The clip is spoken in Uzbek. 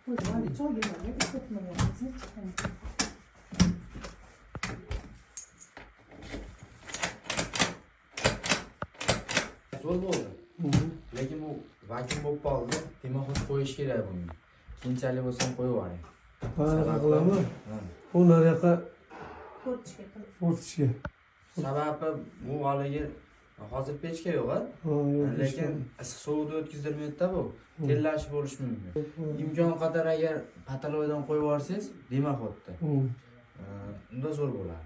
Hadi çok güzel. Isıtma yapmasın. Zo'r bo'ldi. Lekin bu vakuum bo'lib qoldi. Dimoqni qo'yish kerak buni. Keyinchalik bo'lsam qo'yib yuboring. Ha, qilaman. Ha. Bu nariyoqqa Ko'rishga qilib. o'tishga. Sababi bu haligi hozir pechka yo'q-a? Ha, yo'q. Lekin issiq suvda o'tkazdirmaydi-da bu. Terlash bo'lishi mumkin. Imkon qadar agar pataloydan qo'yib yuborsangiz, dimoqotda. Unda zo'r bo'ladi.